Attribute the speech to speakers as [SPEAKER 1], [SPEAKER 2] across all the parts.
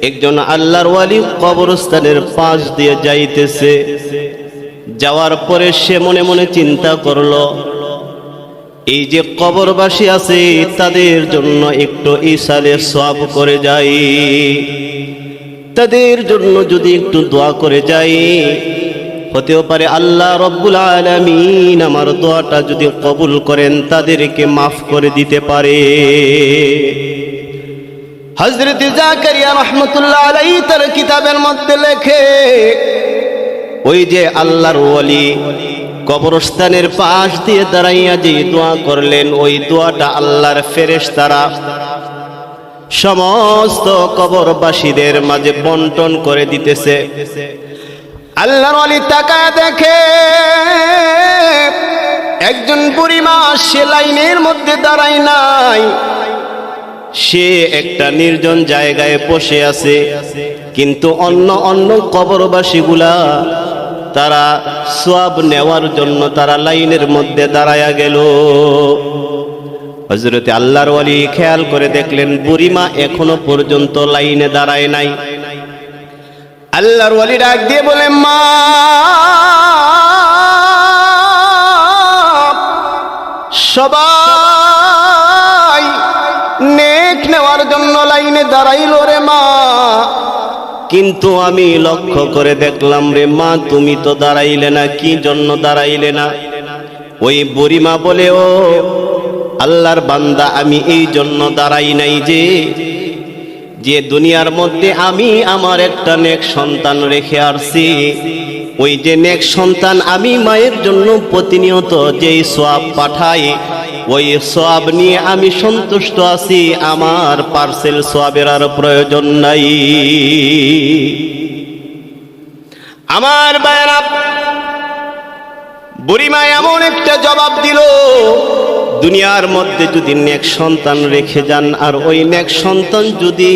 [SPEAKER 1] একজন আল্লাহর ওয়ালি কবরস্থানের পাশ দিয়ে যাইতেছে। যাওয়ার পরে সে মনে মনে চিন্তা করলো, এই যে কবরবাসী আছে তাদের জন্য একটু ইসালে সওয়াব করে যাই, তাদের জন্য যদি একটু দোয়া করে যাই, হতেও পারে আল্লাহ রব্বুল আলামিন আমার দোয়াটা যদি কবুল করেন তাদেরকে মাফ করে দিতে পারে। হযরত জাকারিয়া রাহমাতুল্লাহ আলাইহি তার কিতাবের মধ্যে লেখে, ওই যে আল্লাহর ওয়ালি কবরস্থানের পাশ দিয়ে দাঁড়াইয়া যে দোয়া করলেন, ওই দোয়াটা আল্লাহর ফেরেশতারা সমস্ত কবরবাসীদের মাঝে বন্টন করে দিতেছে। আল্লাহর ওয়ালি তাকায় দেখে একজন বুড়ি মা, সে লাইনের মধ্যে দাঁড়ায় নাই, সে একটা নির্জন জায়গায় বসে আছে। কিন্তু অন্য কবরবাসীগুলা তারা সওয়াব নেওয়ার জন্য তারা লাইনের মধ্যে দাঁড়ায়া গেল। হযরতে আল্লাহর ওয়ালি খেয়াল করে দেখলেন বুড়িমা এখনো পর্যন্ত লাইনে দাঁড়ায় নাই। আল্লাহর ওয়ালি ডাক দিয়ে বলে, মা সবাই নেক নেওয়ার জন্য লাইনে দাঁড়াইল রে মা, কিন্তু আমি লক্ষ্য করে দেখলাম রে মা তুমি তো দাঁড়াইলে না, কি জন্য দাঁড়াইলে না? ওই বুড়িমা বলে, ও আল্লাহর বান্দা, আমি এই জন্য দাঁড়াই নাই যে দুনিয়ার মধ্যে আমি আমার একটা নেক সন্তান রেখে আসছি, ওই যে নেক সন্তান আমি মায়ের জন্য প্রতিনিয়ত যেই সওয়াব পাঠাই, ওই সওয়াব নিয়ে আমি সন্তুষ্ট আছি, আমার পার্সেল সওয়াবের আর প্রয়োজন নাই। আমার ভাইরা, বুড়িমা এমন একটা জবাব দিল, দুনিয়ার মধ্যে যদি নেক সন্তান রেখে যান আর ওই নেক সন্তান যদি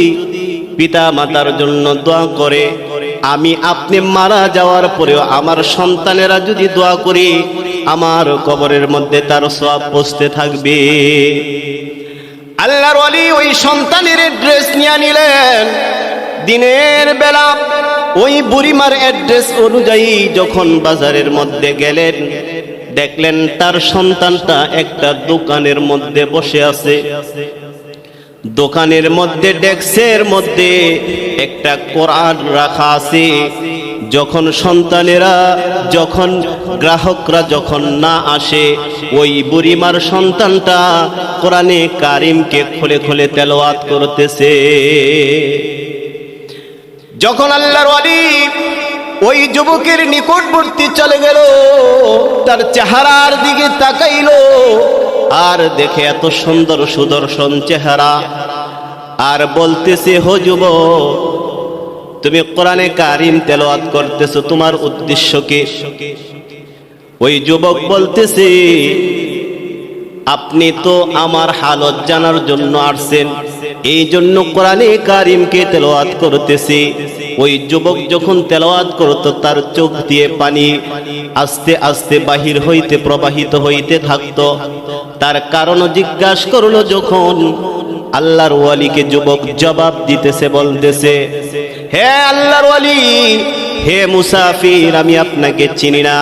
[SPEAKER 1] পিতা মাতার জন্য দোয়া করে, আমি আপনি মারা যাওয়ার পরেও আমার সন্তানেরা যদি দোয়া করি, আমার কবরের মধ্যে তার সওয়াব পৌঁছতে থাকবে। আল্লাহর ওয়ালি ওই সন্তানের অ্যাড্রেস নিয়ে নিলেন। দিনের বেলা ওই বুড়িমার অ্যাড্রেস অনুযায়ী যখন বাজারের মধ্যে গেলেন, দেখলেন তার সন্তানটা একটা দোকানের মধ্যে বসে আছে। দোকানের মধ্যে ডেস্কের মধ্যে একটা কোরআন রাখা আছে। যখন সন্তানেরা, যখন গ্রাহকরা যখন না আসে, ওই বুড়িমার সন্তানটা কোরআনে কারিমকে খুলে খুলে তেলাওয়াত করতেছে। যখন আল্লাহর ওয়ালি ওই যুবকের নিকটবর্তী চলে গেল, তার চেহারার দিকে তাকাইলো, আর দেখে এত সুন্দর সুদর্শন চেহারা, আর বলতেছে, হো যুবক, তুমি কোরআনে কারিম তেলাওয়াত করতেছো, তোমার উদ্দেশ্য কি? ওই যুবক বলতেছে, আপনি তো আমার হালত জানার জন্য আসছেন, এই জন্য কোরআনে কারিমকে তেলাওয়াত করতেছি। ওই যুবক যখন তেলাওয়াত করত, তার চোখ দিয়ে পানি আস্তে আস্তে বাহির হইতে প্রবাহিত হইতে থাকতো। তার কারণ জিজ্ঞাসা করলো যখন, আল্লাহর ওয়ালিকে যুবক জবাব দিতেছে, বলতেছে, হে আল্লাহর ওয়ালি, হে মুসাফির, আমি আপনাকে চিনি না।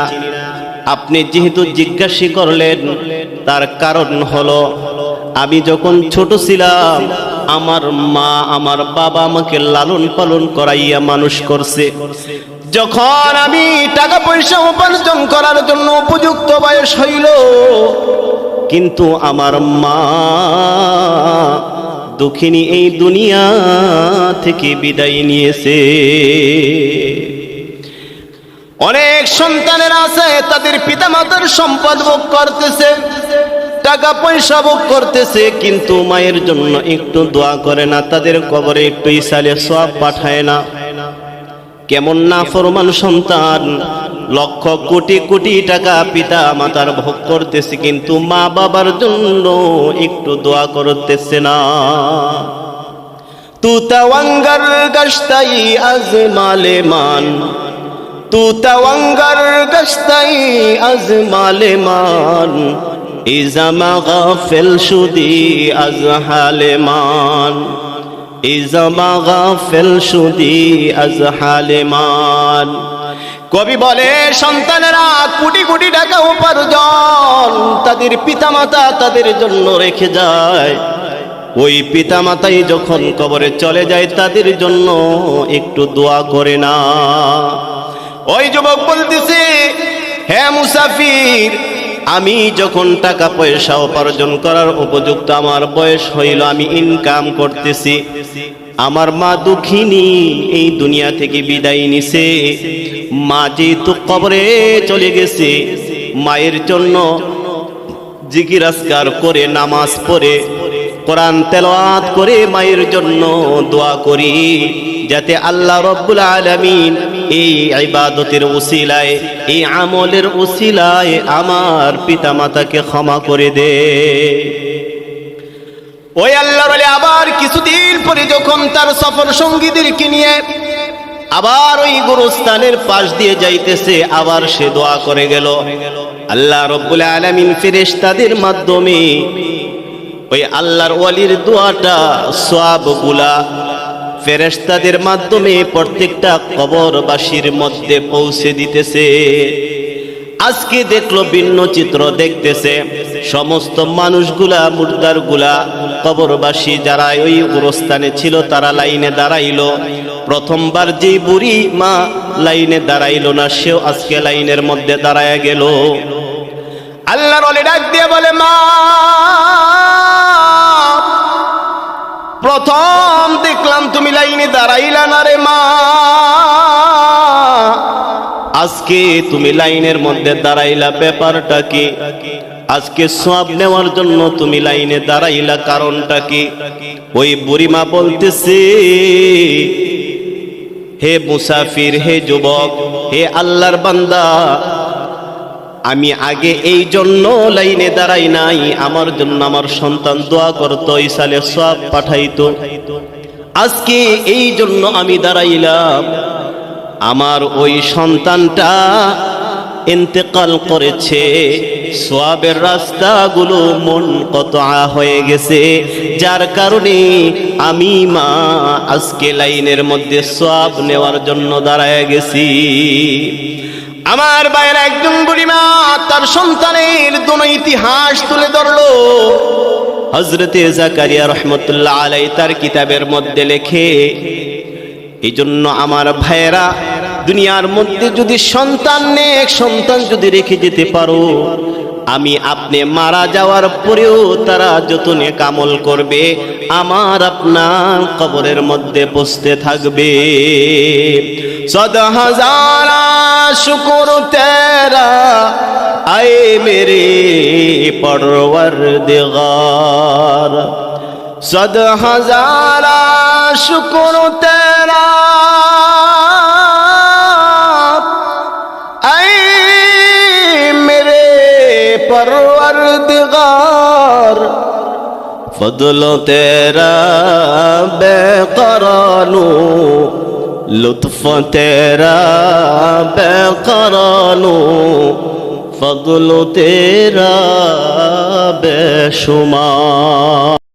[SPEAKER 1] আপনি যেহেতু জিজ্ঞাসা করলেন, তার কারণ হলো আমি যখন ছোট ছিলাম, আমার মা আমার বাবা আমাকে লালন পালন করাইয়া মানুষ করছে। যখন আমি টাকা পয়সা উপার্জন করার জন্য উপযুক্ত বয়স হইল, কিন্তু আমার মা দুঃখিনী এই দুনিয়া থেকে বিদায় নিয়েছে। অনেক সন্তানেরা আছে, তাদের পিতামাতার সম্পদ ভোগ করতেছে, টাকা পয়সা ভোগ করতেছে, কিন্তু মায়ের জন্য একটু দোয়া করে না, তাদের কবরে একটু ইসালে সওয়াব পাঠায় না। কেমন নাফরমান সন্তান, লক্ষ কোটি কোটি টাকা পিতা মাতার ভোগ করতেছে, কিন্তু মা বাবার জন্য একটু দোয়া করতেছে না। তু তাওয়াঙ্গার গশতাই আজ মালে মান, তু তাওয়াঙ্গার গশতাই আজ মালে মান, ইজামা গাফিল শুদি আজ হালে মান। ইজামা গাফেল সুদি আজহালেমান। কবি বলে, সন্তানেরা কোটি কোটি টাকা উপার্জন তাদের পিতামাতা তাদের জন্য রেখে যায়, ওই পিতামাতাই যখন কবরে চলে যায় তাদের জন্য একটু দোয়া করে না। ওই যুবক বলতেছে, হে মুসাফির, আমি যখন টাকা পয়সা উপার্জন করার উপযুক্ত আমার বয়স হইল, আমি ইনকাম করতেছি, আমার মা দুঃখিনী এই দুনিয়া থেকে বিদায় নিছে, মা যেহেতু কবরে চলে গেছে, মায়ের জন্য জিকির আজকার করে নামাজ পড়ে কোরআন তেলাওয়াত করে মায়ের জন্য দোয়া করি, যাতে আল্লাহ রব্বুল আলামিন এই ইবাদতের উসিলায়, এই আমলের উসিলায় আমার পিতামাতাকে ক্ষমা করে দে। ওই আল্লাহর ওলি আবার কিছুদিন পরে যখন তার সফর সঙ্গীদেরকে নিয়ে আবার ওই গুরুস্থানের পাশ দিয়ে যাইতেছে, আবার সে দোয়া করে গেল। আল্লাহ রব্বুল আলামিন ফেরেশতাদের মাধ্যমে ওই আল্লাহর ওয়ালির দোয়াটা সওয়াবগুলা ফেরেশতাদের মাধ্যমে প্রত্যেকটা কবরবাসীর মধ্যে পৌঁছে দিতেছে। আজকে দেখলো ভিন্ন চিত্র দেখতেছে, সমস্ত মানুষগুলা মুর্দারগুলা কবরবাসী যারা ওই গুরুস্থানে ছিল তারা লাইনে দাঁড়াইলো। প্রথমবার যে বুড়ি মা লাইনে দাঁড়াইলো না, সেও আজকে লাইনের মধ্যে দাঁড়ায় গেল। আল্লাহর ওলি ডাক দিয়ে বলে, মা, প্রথম দেখলাম তুমি লাইনে দাঁড়াইলা না রে মা, আজকে তুমি লাইনের মধ্যে দাঁড়াইলা, ব্যাপারটা কি? আজকে সওয়াব নেওয়ার জন্য তুমি লাইনে দাঁড়াইলা, কারণটা কি? ওই বুড়িমা বলতেছে, হে মুসাফির, হে যুবক, হে আল্লাহর বান্দা, আমি আগে এই জন্য লাইনে দাঁড়াই নাই, আমার জন্য আমার সন্তান দোয়া করতো, ইসালে সওয়াব পাঠাইতো, আজকে এই জন্য আমি দাঁড়াইলাম। আমার ওই সন্তানটা ইন্তেকাল করেছে, সওয়াবের রাস্তাগুলো মুনকতা হয়ে গেছে, যার কারণে আমি মা আজকে লাইনের মধ্যে সওয়াব নেওয়ার জন্য দাঁড়ায় গেছি। আমার ভাইয়ের একজন বুড়িমা তার সন্তানের দুনো ইতিহাস তুলে ধরলো। হযরতে জাকারিয়া রাহমাতুল্লাহ আলাইহি তার কিতাবের মধ্যে লেখে, এই জন্য আমার ভাইয়েরা, দুনিয়ার মধ্যে যদি সন্তান নেক সন্তান যদি রেখে যেতে পারো, আমি আপনি মারা যাওয়ার পরেও তারা যতনে কামল করবে, আমার আপনার কবরের মধ্যে বসতে থাকবে। সদ হাজারা শুকর তেরা আয়ে মেরে পরওয়ারদিগার, সদ হাজারা শুকর তেরা আয়ে মেরে পরওয়ারদিগার, फज़ल तेरा बेकरानो, लुत्फ तेरा बेकरानो, फज़ल तेरा बेशुमार।